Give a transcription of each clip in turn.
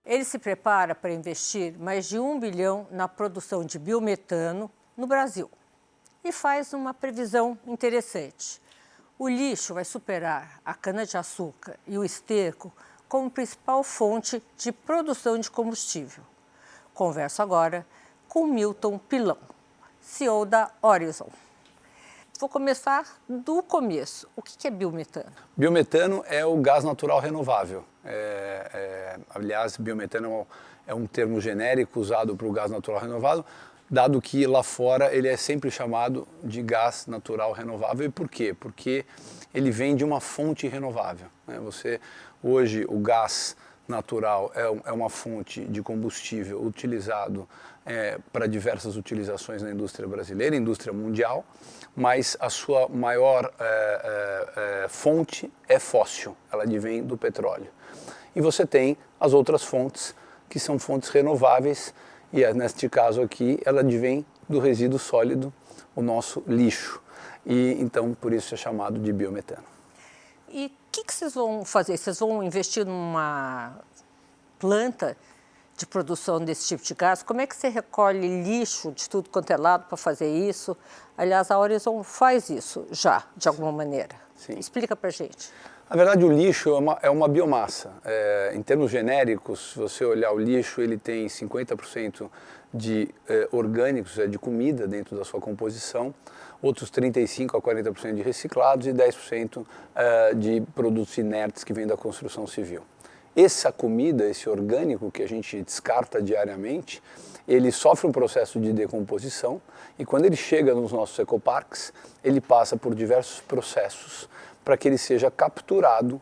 Ele se prepara para investir mais de 1 bilhão na produção de biometano no Brasil e faz uma previsão interessante. O lixo vai superar a cana-de-açúcar e o esterco como principal fonte de produção de combustível. Converso agora com Milton Pilão, CEO da Orizon. Vou começar do começo. O que é biometano? Biometano é o gás natural renovável. Aliás, biometano é um termo genérico usado para o gás natural renovável, dado que lá fora ele é sempre chamado de gás natural renovável. E por quê? Porque ele vem de uma fonte renovável. Hoje, o gás natural é uma fonte de combustível utilizado para diversas utilizações na indústria brasileira, indústria mundial, mas a sua maior fonte é fóssil, ela advém do petróleo. E você tem as outras fontes, que são fontes renováveis, e neste caso aqui, ela advém do resíduo sólido, o nosso lixo. E então, por isso é chamado de biometano. E o que vocês vão fazer? Vocês vão investir numa planta de produção desse tipo de gás? Como é que você recolhe lixo de tudo quanto é lado para fazer isso? Aliás, a Orizon faz isso já, de alguma maneira. Sim. Explica para a gente. Na verdade, o lixo é uma biomassa. Em termos genéricos, se você olhar o lixo, ele tem 50% de orgânicos, de comida dentro da sua composição, outros 35% a 40% de reciclados e 10% de produtos inertes que vêm da construção civil. Essa comida, esse orgânico que a gente descarta diariamente, ele sofre um processo de decomposição e quando ele chega nos nossos ecoparques, ele passa por diversos processos para que ele seja capturado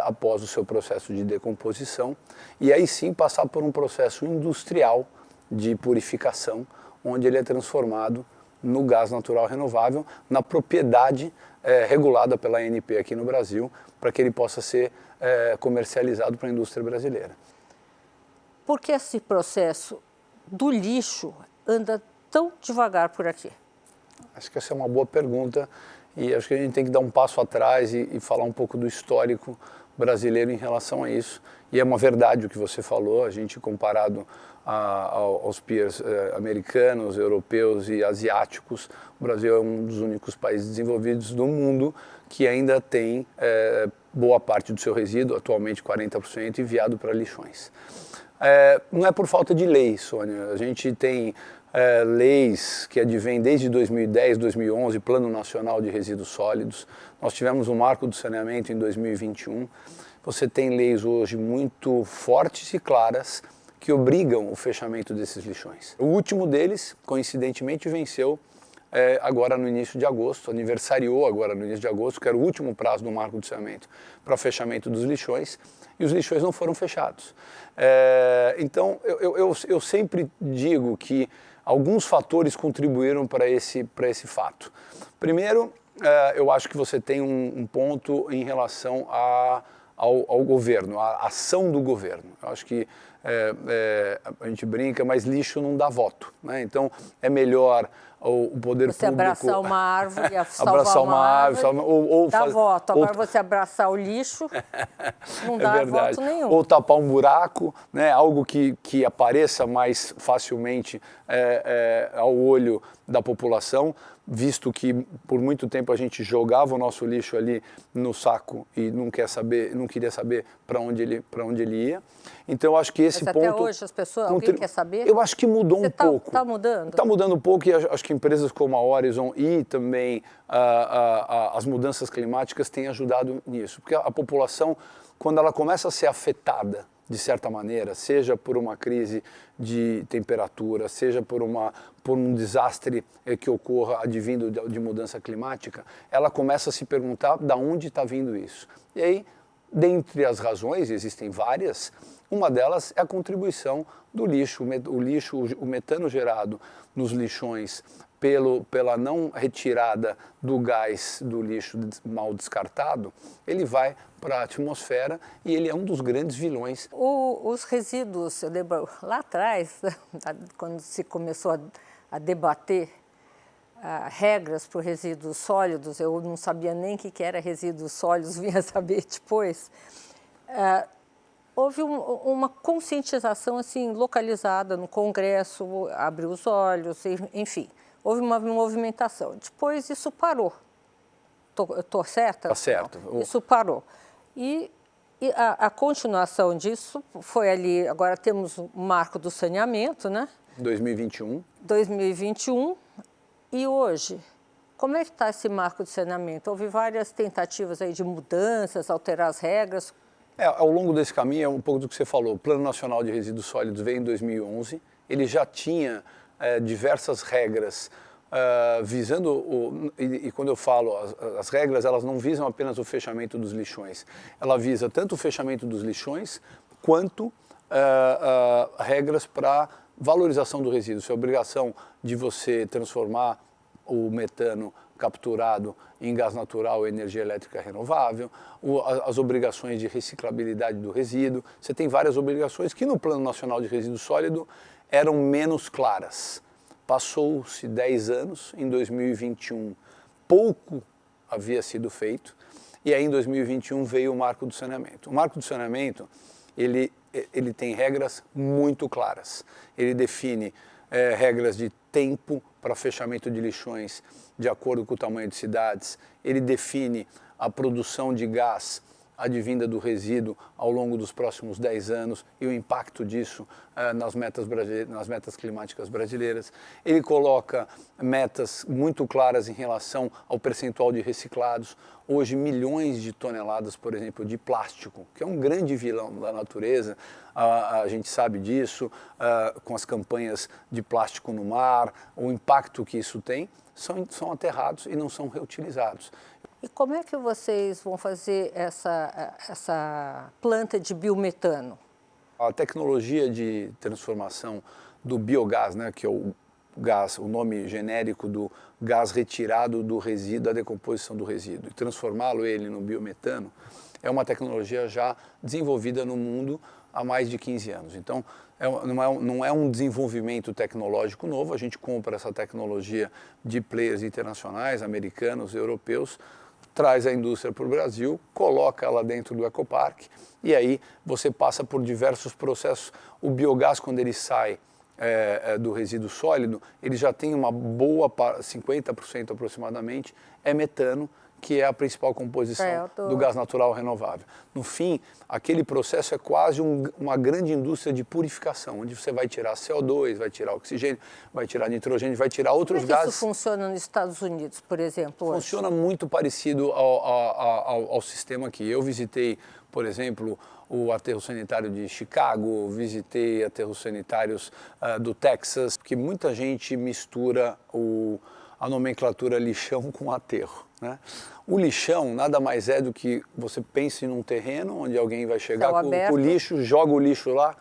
após o seu processo de decomposição e aí sim passar por um processo industrial de purificação, onde ele é transformado no gás natural renovável, na propriedade regulada pela ANP aqui no Brasil, para que ele possa ser comercializado para a indústria brasileira. Por que esse processo do lixo anda tão devagar por aqui? Acho que essa é uma boa pergunta e acho que a gente tem que dar um passo atrás e falar um pouco do histórico brasileiro em relação a isso. E é uma verdade o que você falou, a gente comparado aos peers americanos, europeus e asiáticos, o Brasil é um dos únicos países desenvolvidos do mundo que ainda tem boa parte do seu resíduo, atualmente 40%, enviado para lixões. Não é por falta de lei, Sônia, a gente tem leis que advêm desde 2010, 2011, Plano Nacional de Resíduos Sólidos, nós tivemos um marco do saneamento em 2021, você tem leis hoje muito fortes e claras que obrigam o fechamento desses lixões. O último deles, coincidentemente, venceu agora no início de agosto, aniversariou agora no início de agosto, que era o último prazo do marco do saneamento para fechamento dos lixões, e os lixões não foram fechados. Então, eu sempre digo que alguns fatores contribuíram para esse fato. Primeiro, eu acho que você tem um ponto em relação ao governo, à ação do governo. Eu acho que a gente brinca, mas lixo não dá voto, né? Então é melhor o poder você público... abraçar uma árvore, abraçar uma árvore, ou dá voto. Agora você abraçar o lixo, não dá voto nenhum. Ou tapar um buraco, né? Algo que apareça mais facilmente ao olho da população, visto que por muito tempo a gente jogava o nosso lixo ali no saco e não queria saber para onde ele ia. Então eu acho que esse Mas ponto... até hoje as pessoas, alguém quer saber? Eu acho que mudou um pouco. Está mudando? Está mudando um pouco e acho que empresas como a Orizon e também as mudanças climáticas têm ajudado nisso. Porque a população, quando ela começa a ser afetada de certa maneira, seja por uma crise de temperatura, seja por um desastre que ocorra advindo de mudança climática, ela começa a se perguntar de onde está vindo isso. E aí, dentre as razões, existem várias, uma delas é a contribuição do lixo, o metano gerado nos lixões pela não retirada do gás do lixo mal descartado, ele vai para a atmosfera e ele é um dos grandes vilões. Os resíduos, eu lembro lá atrás, quando se começou a debater regras para resíduos sólidos, eu não sabia nem o que era resíduos sólidos, vinha saber depois. houve uma conscientização assim, localizada no Congresso, abriu os olhos, enfim, houve uma movimentação. Depois isso parou. Estou certa? Está certo. Isso parou. E a continuação disso foi ali, agora temos o marco do saneamento, né? 2021. 2021. E hoje, como é que está esse marco de saneamento? Houve várias tentativas aí de mudanças, alterar as regras. Ao longo desse caminho, é um pouco do que você falou. O Plano Nacional de Resíduos Sólidos veio em 2011. Ele já tinha diversas regras visando, e quando eu falo as regras, elas não visam apenas o fechamento dos lixões. Ela visa tanto o fechamento dos lixões, quanto regras para valorização do resíduo. Se a obrigação de você transformar o metano capturado em gás natural e energia elétrica renovável, as obrigações de reciclabilidade do resíduo. Você tem várias obrigações que no Plano Nacional de Resíduo Sólido eram menos claras. Passou-se 10 anos, em 2021 pouco havia sido feito, e aí em 2021 veio o Marco do Saneamento. O Marco do Saneamento, ele tem regras muito claras. Ele define regras de tempo para fechamento de lixões de acordo com o tamanho de cidades. Ele define a produção de gás advinda do resíduo ao longo dos próximos 10 anos e o impacto disso nas metas climáticas brasileiras. Ele coloca metas muito claras em relação ao percentual de reciclados. Hoje, milhões de toneladas, por exemplo, de plástico, que é um grande vilão da natureza, a gente sabe disso, com as campanhas de plástico no mar, o impacto que isso tem, são aterrados e não são reutilizados. E como é que vocês vão fazer essa planta de biometano? A tecnologia de transformação do biogás, né, que é o gás, o nome genérico do gás retirado do resíduo, da decomposição do resíduo, e transformá-lo ele no biometano, é uma tecnologia já desenvolvida no mundo há mais de 15 anos. Então, não é um desenvolvimento tecnológico novo, a gente compra essa tecnologia de players internacionais, americanos, europeus, traz a indústria para o Brasil, coloca ela dentro do ecoparque e aí você passa por diversos processos. O biogás, quando ele sai do resíduo sólido, ele já tem uma boa, 50% aproximadamente, é metano, que é a principal composição do gás natural renovável. No fim, aquele processo é quase uma grande indústria de purificação, onde você vai tirar CO2, vai tirar oxigênio, vai tirar nitrogênio, vai tirar outros gases. Como isso funciona nos Estados Unidos, por exemplo? Hoje? Funciona muito parecido ao sistema aqui. Eu visitei, por exemplo, o aterro sanitário de Chicago, visitei aterros sanitários do Texas, porque muita gente mistura a nomenclatura lixão com aterro, né? O lixão nada mais é do que você pense num terreno onde alguém vai chegar com o lixo, joga o lixo lá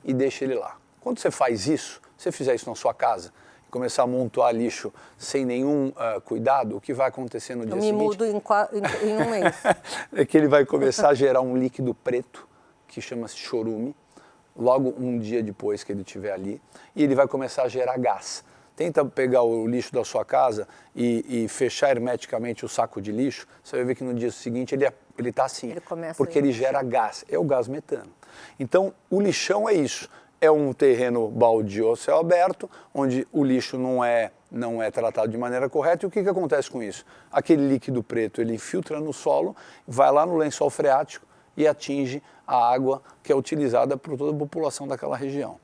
e deixa ele lá. Quando você faz isso, você fizer isso na sua casa, começar a amontoar lixo sem nenhum cuidado, o que vai acontecer no dia seguinte? Eu me mudo em um mês. É que ele vai começar a gerar um líquido preto, que chama-se chorume, logo um dia depois que ele estiver ali, e ele vai começar a gerar gás. Tenta pegar o lixo da sua casa e fechar hermeticamente o saco de lixo, você vai ver que no dia seguinte ele está assim, porque ele gera gás, é o gás metano. Então, o lixão é isso, é um terreno baldio ao céu aberto, onde o lixo não é tratado de maneira correta, e o que acontece com isso? Aquele líquido preto, ele infiltra no solo, vai lá no lençol freático e atinge a água que é utilizada por toda a população daquela região.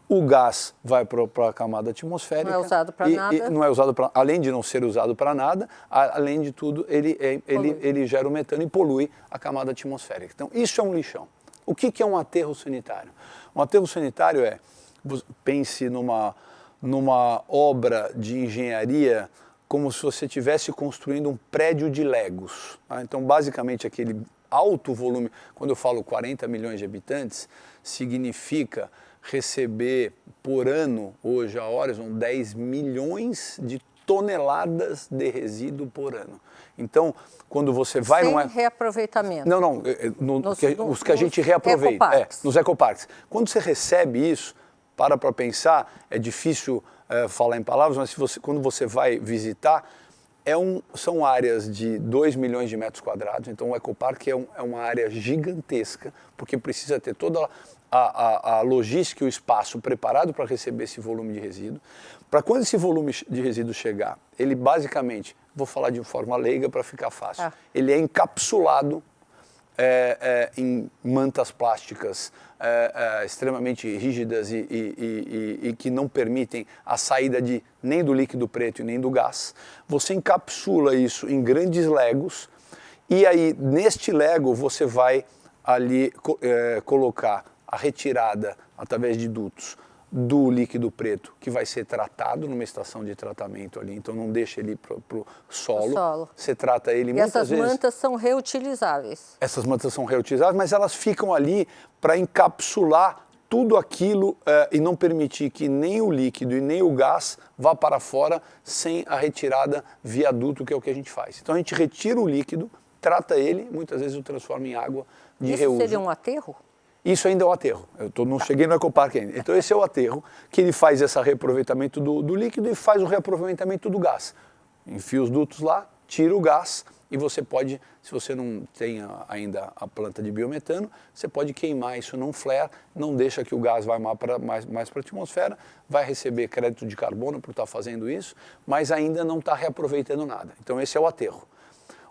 O gás vai para a camada atmosférica. Não é usado para nada. Não é usado além de não ser usado para nada, além de tudo, ele gera o metano e polui a camada atmosférica. Então, isso é um lixão. O que é um aterro sanitário? Um aterro sanitário pense numa obra de engenharia como se você estivesse construindo um prédio de Legos. Tá? Então, basicamente, aquele alto volume, quando eu falo 40 milhões de habitantes, significa receber por ano, hoje a Horizon, 10 milhões de toneladas de resíduo por ano. Então, quando você vai... Sem reaproveitamento. Não, os que a gente reaproveita. Nos ecoparques. Quando você recebe isso, para pensar, é difícil falar em palavras, mas quando você vai visitar, São áreas de 2 milhões de metros quadrados, então o ecoparque é uma área gigantesca, porque precisa ter toda a logística e o espaço preparado para receber esse volume de resíduo. Para quando esse volume de resíduo chegar, ele basicamente, vou falar de forma leiga para ficar fácil, ele é encapsulado em mantas plásticas extremamente rígidas e que não permitem a saída nem do líquido preto e nem do gás. Você encapsula isso em grandes legos e aí neste lego você vai ali colocar a retirada através de dutos do líquido preto, que vai ser tratado numa estação de tratamento ali, então não deixa ele para o solo. Você trata ele muitas vezes. E essas mantas são reutilizáveis? Essas mantas são reutilizáveis, mas elas ficam ali para encapsular tudo aquilo e não permitir que nem o líquido e nem o gás vá para fora sem a retirada via duto, que é o que a gente faz. Então a gente retira o líquido, trata ele, muitas vezes o transforma em água de reuso. Isso seria um aterro? Isso ainda é o aterro. Não cheguei no ecoparque ainda. Então esse é o aterro, que ele faz esse reaproveitamento do líquido e faz o reaproveitamento do gás. Enfia os dutos lá, tira o gás e você pode, se você não tem ainda a planta de biometano, você pode queimar isso num flare, não deixa que o gás vá mais para a atmosfera, vai receber crédito de carbono por estar fazendo isso, mas ainda não está reaproveitando nada. Então esse é o aterro.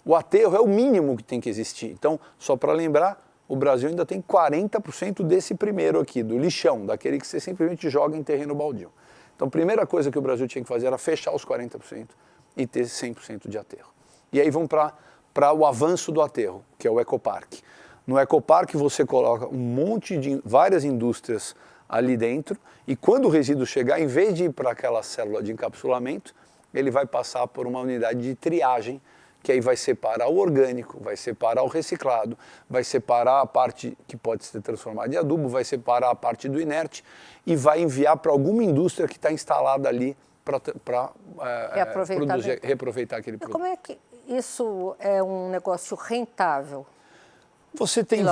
O aterro é o mínimo que tem que existir. Então, só para lembrar, o Brasil ainda tem 40% desse primeiro aqui, do lixão, daquele que você simplesmente joga em terreno baldio. Então, a primeira coisa que o Brasil tinha que fazer era fechar os 40% e ter 100% de aterro. E aí vão para o avanço do aterro, que é o ecoparque. No ecoparque você coloca várias indústrias ali dentro e quando o resíduo chegar, em vez de ir para aquela célula de encapsulamento, ele vai passar por uma unidade de triagem, que aí vai separar o orgânico, vai separar o reciclado, vai separar a parte que pode ser transformada em adubo, vai separar a parte do inerte e vai enviar para alguma indústria que está instalada ali para reaproveitar aquele produto. Como é que isso é um negócio rentável? Você tem,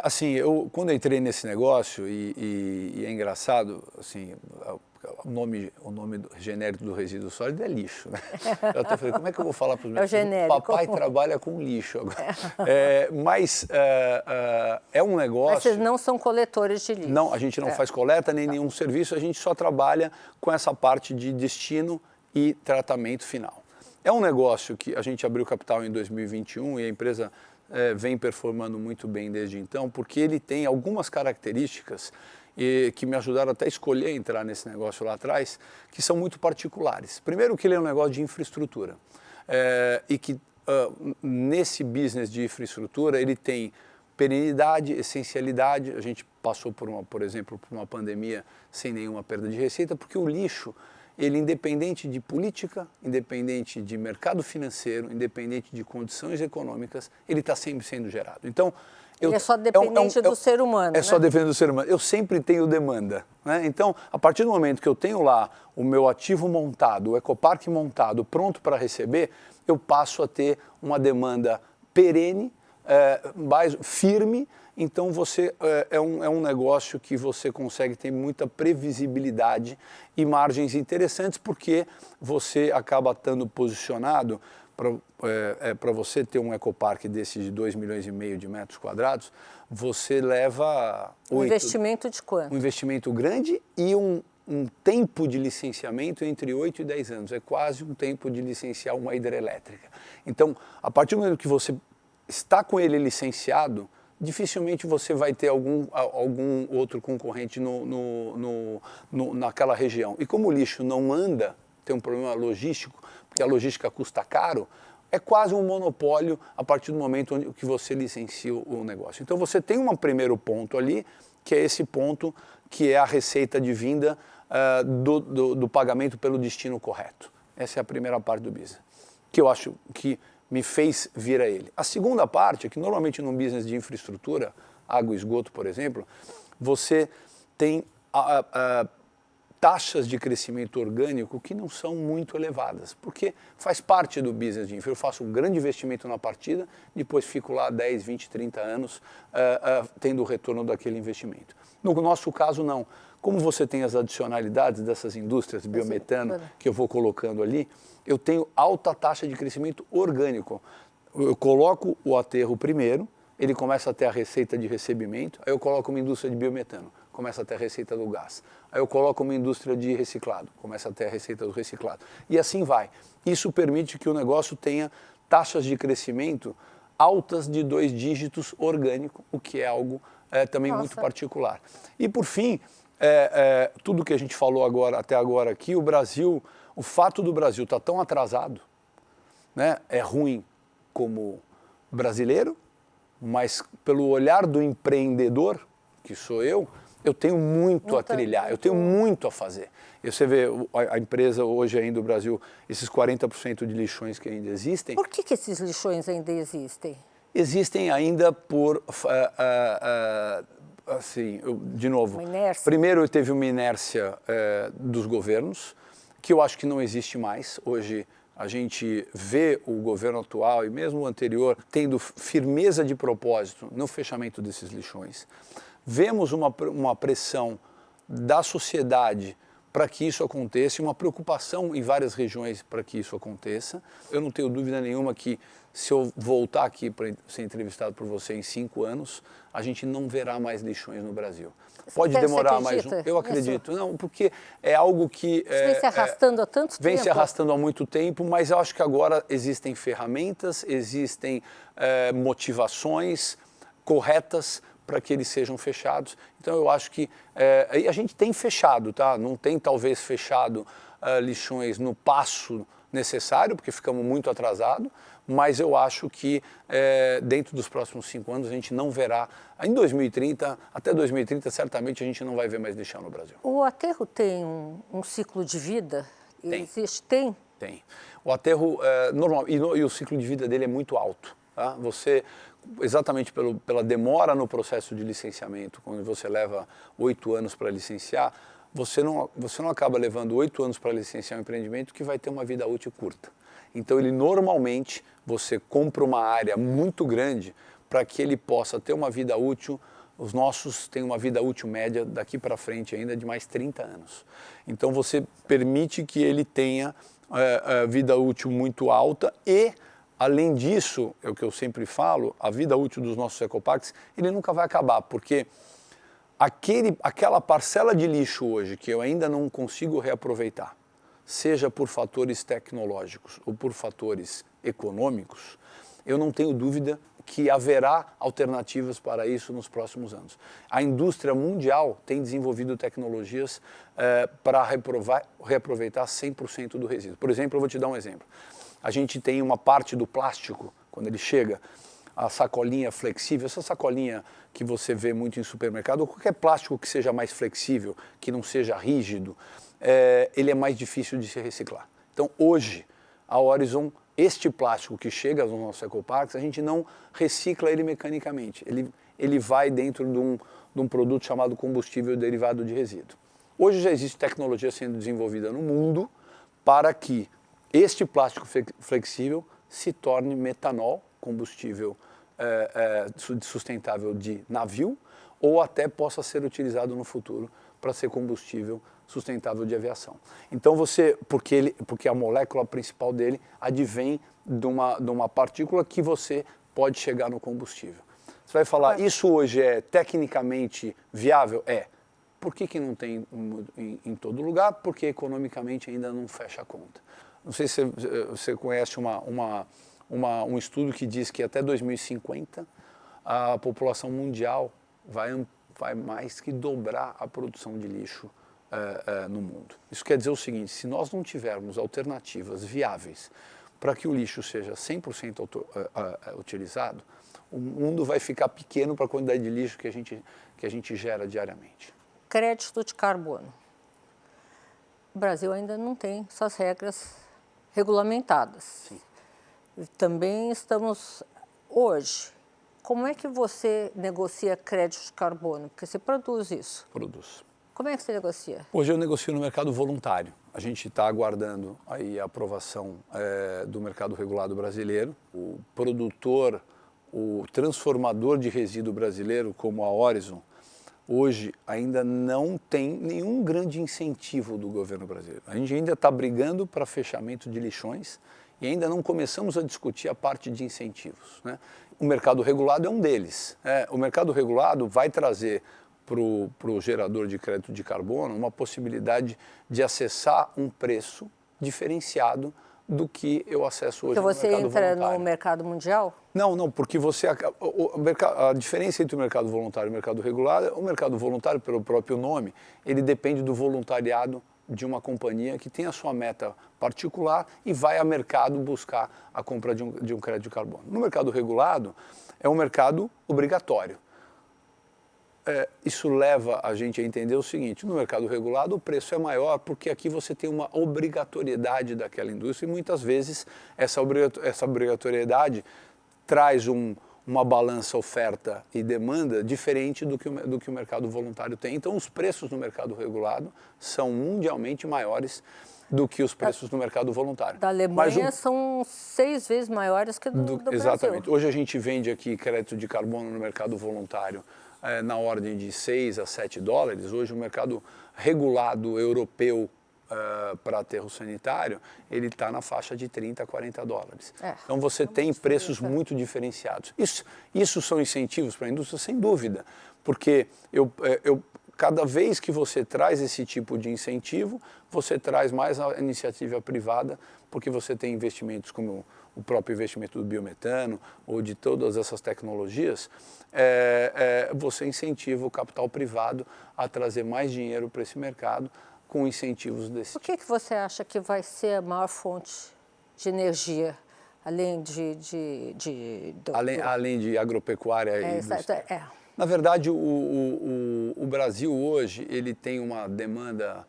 assim, quando eu entrei nesse negócio, e é engraçado, assim, o nome genérico do resíduo sólido é lixo, né? Eu até falei, como é que eu vou falar para os meus filhos? Papai trabalha com lixo agora. Mas é um negócio... Mas vocês não são coletores de lixo? Não, a gente não faz coleta nem nenhum serviço, a gente só trabalha com essa parte de destino e tratamento final. É um negócio que a gente abriu capital em 2021 e a empresa vem performando muito bem desde então, porque ele tem algumas características que me ajudaram até a escolher entrar nesse negócio lá atrás, que são muito particulares. Primeiro que ele é um negócio de infraestrutura, e que nesse business de infraestrutura ele tem perenidade, essencialidade. A gente passou por exemplo, por uma pandemia sem nenhuma perda de receita, porque o lixo, ele independente de política, independente de mercado financeiro, independente de condições econômicas, ele está sempre sendo gerado. Então, ele é só dependente do ser humano, né? Só dependente do ser humano. Eu sempre tenho demanda, né? Então, a partir do momento que eu tenho lá o meu ativo montado, o ecoparque montado, pronto para receber, eu passo a ter uma demanda perene, mais firme. Então, é um negócio que você consegue ter muita previsibilidade e margens interessantes, porque você acaba estando posicionado para você ter um ecoparque desses de 2,5 milhões de metros quadrados, você leva... Um investimento de quanto? Um investimento grande e um tempo de licenciamento entre 8 e 10 anos. É quase um tempo de licenciar uma hidrelétrica. Então, a partir do momento que você está com ele licenciado, dificilmente você vai ter algum outro concorrente naquela região. E como o lixo não anda, tem um problema logístico, porque a logística custa caro, é quase um monopólio a partir do momento que você licencia o negócio. Então você tem um primeiro ponto ali, que é esse ponto que é a receita de vinda do pagamento pelo destino correto. Essa é a primeira parte do business, que eu acho que me fez vir a ele. A segunda parte é que normalmente num business de infraestrutura, água e esgoto, por exemplo, você tem taxas de crescimento orgânico que não são muito elevadas, porque faz parte do business de infra. Eu faço um grande investimento na partida, depois fico lá 10, 20, 30 anos tendo o retorno daquele investimento. No nosso caso, não. Como você tem as adicionalidades dessas indústrias, biometano, que eu vou colocando ali, eu tenho alta taxa de crescimento orgânico. Eu coloco o aterro primeiro, ele começa a ter a receita de recebimento, aí eu coloco uma indústria de biometano, começa a ter a receita do gás. Aí eu coloco uma indústria de reciclado, começa a ter a receita do reciclado. E assim vai. Isso permite que o negócio tenha taxas de crescimento altas de 2 dígitos orgânico, o que é algo também muito particular. E por fim, tudo que a gente falou até agora aqui, o fato do Brasil estar tão atrasado, né, é ruim como brasileiro, mas pelo olhar do empreendedor, que sou eu tenho muito a trilhar, eu tenho muito a fazer. E você vê a empresa hoje ainda do Brasil, esses 40% de lixões que ainda existem. Por que esses lixões ainda existem? Existem ainda por, assim, de novo, primeiro teve uma inércia dos governos, que eu acho que não existe mais. Hoje a gente vê o governo atual e mesmo o anterior tendo firmeza de propósito no fechamento desses lixões. Vemos uma pressão da sociedade para que isso aconteça, uma preocupação em várias regiões para que isso aconteça. Eu não tenho dúvida nenhuma que se eu voltar aqui para ser entrevistado por você em 5 anos, a gente não verá mais lixões no Brasil. Pode demorar mais um. Eu acredito. Não, porque é algo que vem se arrastando há tanto tempo. Vem se arrastando há muito tempo, mas eu acho que agora existem ferramentas, existem motivações corretas para que eles sejam fechados. Então eu acho que a gente tem fechado, tá? Não tem talvez fechado lixões no passo necessário, porque ficamos muito atrasados, mas eu acho que dentro dos próximos 5 anos a gente não verá, em 2030, até 2030 certamente a gente não vai ver mais lixão no Brasil. O aterro tem um ciclo de vida? Tem. Existe? Tem? Tem. O aterro, normal, e o ciclo de vida dele é muito alto. Tá? Você, exatamente pela demora no processo de licenciamento, quando você leva 8 anos para licenciar, você não acaba levando 8 anos para licenciar um empreendimento que vai ter uma vida útil curta. Então, ele normalmente, você compra uma área muito grande para que ele possa ter uma vida útil. Os nossos têm uma vida útil média daqui para frente ainda de mais 30 anos. Então, você permite que ele tenha vida útil muito alta e, além disso, é o que eu sempre falo, a vida útil dos nossos ecoparques, ele nunca vai acabar, porque aquela parcela de lixo hoje que eu ainda não consigo reaproveitar, seja por fatores tecnológicos ou por fatores econômicos, eu não tenho dúvida que haverá alternativas para isso nos próximos anos. A indústria mundial tem desenvolvido tecnologias para reaproveitar 100% do resíduo. Por exemplo, eu vou te dar um exemplo. A gente tem uma parte do plástico, quando ele chega, a sacolinha flexível, essa sacolinha que você vê muito em supermercado, ou qualquer plástico que seja mais flexível, que não seja rígido, ele é mais difícil de se reciclar. Então, hoje, a Horizon, este plástico que chega nos nossos ecoparques, a gente não recicla ele mecanicamente. Ele vai dentro de um produto chamado combustível derivado de resíduo. Hoje já existe tecnologia sendo desenvolvida no mundo para que este plástico flexível se torne metanol, combustível sustentável de navio, ou até possa ser utilizado no futuro para ser combustível sustentável de aviação. Então porque a molécula principal dele advém de uma partícula que você pode chegar no combustível. Você vai falar, isso hoje é tecnicamente viável? Por que não tem em todo lugar? Porque economicamente ainda não fecha a conta. Não sei se você conhece um estudo que diz que até 2050 a população mundial vai mais que dobrar a produção de lixo no mundo. Isso quer dizer o seguinte, se nós não tivermos alternativas viáveis para que o lixo seja 100% utilizado, o mundo vai ficar pequeno para a quantidade de lixo que a gente gera diariamente. Crédito de carbono. O Brasil ainda não tem suas regras regulamentadas. Sim. Também estamos hoje. Como é que você negocia crédito de carbono? Porque você produz isso. Produz. Como é que você negocia? Hoje eu negocio no mercado voluntário. A gente está aguardando aí a aprovação do mercado regulado brasileiro. O produtor, o transformador de resíduo brasileiro, como a Horizon, hoje ainda não tem nenhum grande incentivo do governo brasileiro. A gente ainda está brigando para fechamento de lixões e ainda não começamos a discutir a parte de incentivos, né? O mercado regulado é um deles. O mercado regulado vai trazer para o gerador de crédito de carbono uma possibilidade de acessar um preço diferenciado do que eu acesso hoje no mercado voluntário. Você entra no mercado mundial? Não, porque você a diferença entre o mercado voluntário e o mercado regulado, o mercado voluntário, pelo próprio nome, ele depende do voluntariado de uma companhia que tem a sua meta particular e vai ao mercado buscar a compra de um crédito de carbono. No mercado regulado, é um mercado obrigatório. Isso leva a gente a entender o seguinte: no mercado regulado o preço é maior porque aqui você tem uma obrigatoriedade daquela indústria e muitas vezes essa obrigatoriedade traz uma balança oferta e demanda diferente do que o mercado voluntário tem. Então os preços no mercado regulado são mundialmente maiores do que os preços no mercado voluntário. Da Alemanha são 6 vezes maiores que do Brasil. Exatamente. Hoje a gente vende aqui crédito de carbono no mercado voluntário na ordem de 6 a 7 dólares. Hoje o mercado regulado europeu para aterro sanitário, ele está na faixa de 30 a 40 dólares. Então você tem preços muito diferenciados. Isso são incentivos para a indústria, sem dúvida, porque cada vez que você traz esse tipo de incentivo, você traz mais a iniciativa privada, porque você tem investimentos como o próprio investimento do biometano ou de todas essas tecnologias, você incentiva o capital privado a trazer mais dinheiro para esse mercado com incentivos desse tipo. Por que você acha que vai ser a maior fonte de energia, além além de agropecuária e indústria? Na verdade, o Brasil hoje ele tem uma demanda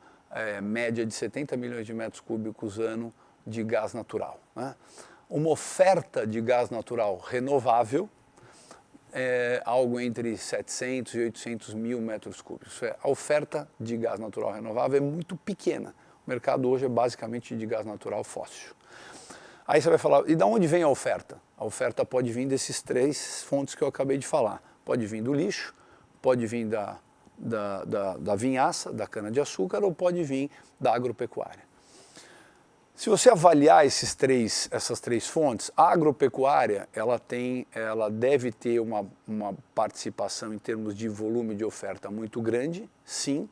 média de 70 milhões de metros cúbicos ano de gás natural, né? Uma oferta de gás natural renovável é algo entre 700 e 800 mil metros cúbicos. A oferta de gás natural renovável é muito pequena. O mercado hoje é basicamente de gás natural fóssil. Aí você vai falar, e de onde vem a oferta? A oferta pode vir desses 3 fontes que eu acabei de falar. Pode vir do lixo, pode vir da vinhaça, da cana-de-açúcar, ou pode vir da agropecuária. Se você avaliar essas três fontes, a agropecuária ela deve ter uma participação em termos de volume de oferta muito grande, sim,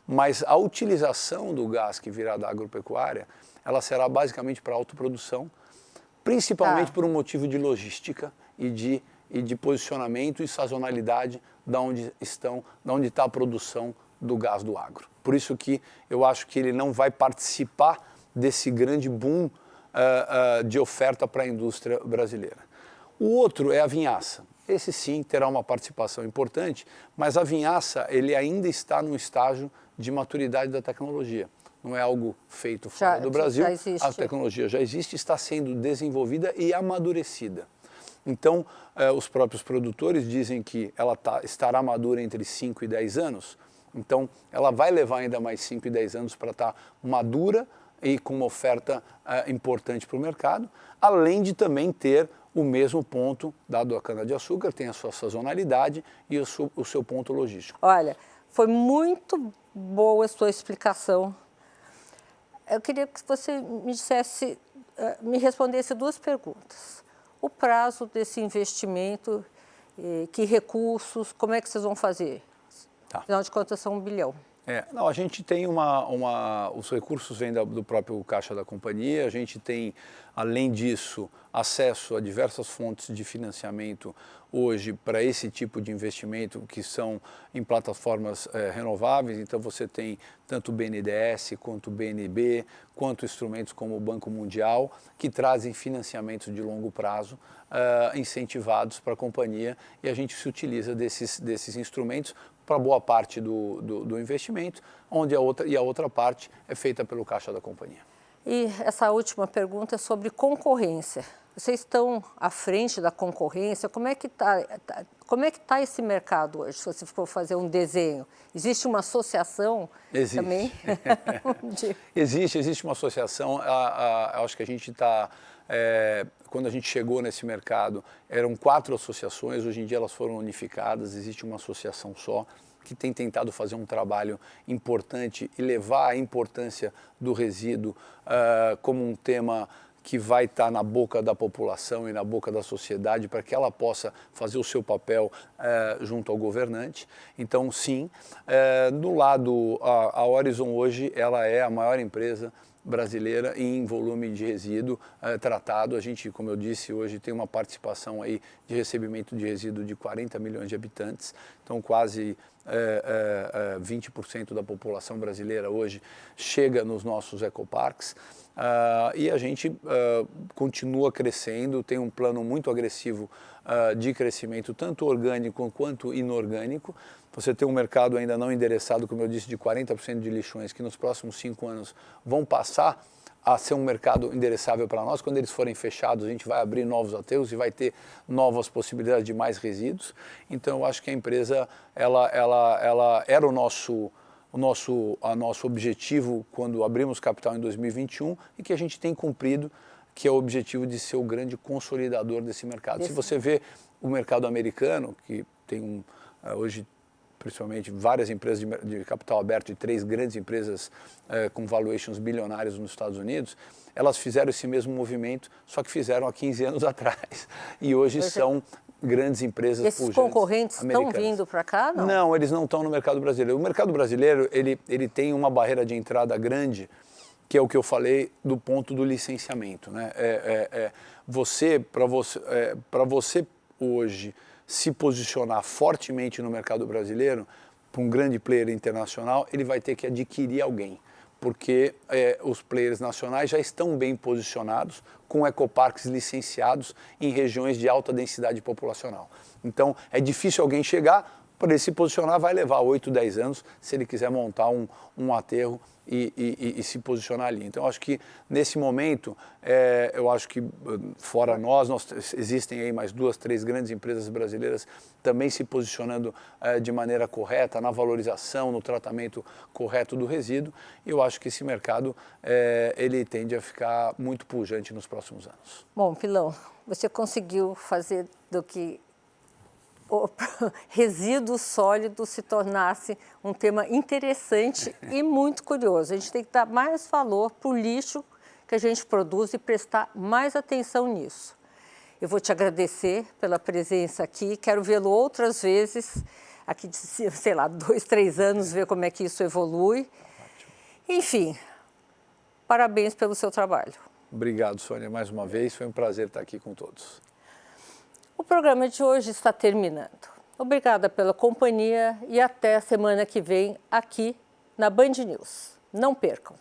mas a utilização do gás que virá da agropecuária, ela será basicamente para autoprodução, principalmente por um motivo de logística e de posicionamento e sazonalidade da onde está a produção do gás do agro. Por isso que eu acho que ele não vai participar desse grande boom de oferta para a indústria brasileira. O outro é a vinhaça. Esse sim terá uma participação importante, mas a vinhaça ele ainda está num estágio de maturidade da tecnologia. Não é algo feito fora do Brasil, a tecnologia já existe, está sendo desenvolvida e amadurecida. Então, os próprios produtores dizem que ela estará madura entre 5 e 10 anos, então ela vai levar ainda mais 5 e 10 anos para estar madura e com uma oferta importante para o mercado, além de também ter o mesmo ponto, dado a cana-de-açúcar, tem a sua sazonalidade e o seu ponto logístico. Olha, foi muito boa a sua explicação. Eu queria que você me respondesse 2 perguntas. O prazo desse investimento, que recursos, como é que vocês vão fazer? Afinal de contas, são 1 bilhão. Não, a gente tem os recursos vêm do próprio caixa da companhia, a gente tem, além disso, acesso a diversas fontes de financiamento hoje para esse tipo de investimento que são em plataformas renováveis. Então você tem tanto o BNDES quanto o BNB, quanto instrumentos como o Banco Mundial, que trazem financiamentos de longo prazo incentivados para a companhia, e a gente se utiliza desses instrumentos para boa parte do investimento, onde a outra parte é feita pelo caixa da companhia. E essa última pergunta é sobre concorrência. Vocês estão à frente da concorrência? Como é que tá esse mercado hoje, se você for fazer um desenho? Existe uma associação também? Existe uma associação. Acho que a gente está Quando a gente chegou nesse mercado, eram 4 associações, hoje em dia elas foram unificadas, existe uma associação só, que tem tentado fazer um trabalho importante e levar a importância do resíduo como um tema que vai estar na boca da população e na boca da sociedade para que ela possa fazer o seu papel junto ao governante. Então, sim, do lado, a Horizon hoje ela é a maior empresa brasileira em volume de resíduo tratado. A gente, como eu disse, hoje tem uma participação aí de recebimento de resíduo de 40 milhões de habitantes, então quase 20% da população brasileira hoje chega nos nossos ecoparks. E a gente continua crescendo, tem um plano muito agressivo de crescimento, tanto orgânico quanto inorgânico. Você tem um mercado ainda não endereçado, como eu disse, de 40% de lixões, que nos próximos 5 anos vão passar a ser um mercado endereçável para nós. Quando eles forem fechados, a gente vai abrir novos aterros e vai ter novas possibilidades de mais resíduos. Então, eu acho que a empresa ela era o nosso objetivo quando abrimos capital em 2021 e que a gente tem cumprido, que é o objetivo de ser o grande consolidador desse mercado. Se você vê o mercado americano, que tem hoje principalmente várias empresas de capital aberto e 3 grandes empresas com valuations bilionários nos Estados Unidos, elas fizeram esse mesmo movimento, só que fizeram há 15 anos atrás. E hoje são grandes empresas pujantes. Esses concorrentes estão vindo para cá, não? Não, eles não estão no mercado brasileiro. O mercado brasileiro, ele tem uma barreira de entrada grande, que é o que eu falei do ponto do licenciamento, né? Para você hoje se posicionar fortemente no mercado brasileiro, para um grande player internacional, ele vai ter que adquirir alguém, porque os players nacionais já estão bem posicionados, com ecoparques licenciados em regiões de alta densidade populacional. Então, é difícil alguém chegar, para ele se posicionar vai levar 8, 10 anos, se ele quiser montar um aterro e se posicionar ali. Então, acho que nesse momento, eu acho que fora nós existem aí mais 2, 3 grandes empresas brasileiras também se posicionando de maneira correta, na valorização, no tratamento correto do resíduo. E eu acho que esse mercado, ele tende a ficar muito pujante nos próximos anos. Bom, Pilão, você conseguiu fazer do que o resíduo sólido se tornasse um tema interessante e muito curioso. A gente tem que dar mais valor para o lixo que a gente produz e prestar mais atenção nisso. Eu vou te agradecer pela presença aqui, quero vê-lo outras vezes, aqui de, sei lá, 2, 3 anos, ver como é que isso evolui. Enfim, parabéns pelo seu trabalho. Obrigado, Sônia, mais uma vez, foi um prazer estar aqui com todos. O programa de hoje está terminando. Obrigada pela companhia e até a semana que vem aqui na Band News. Não percam!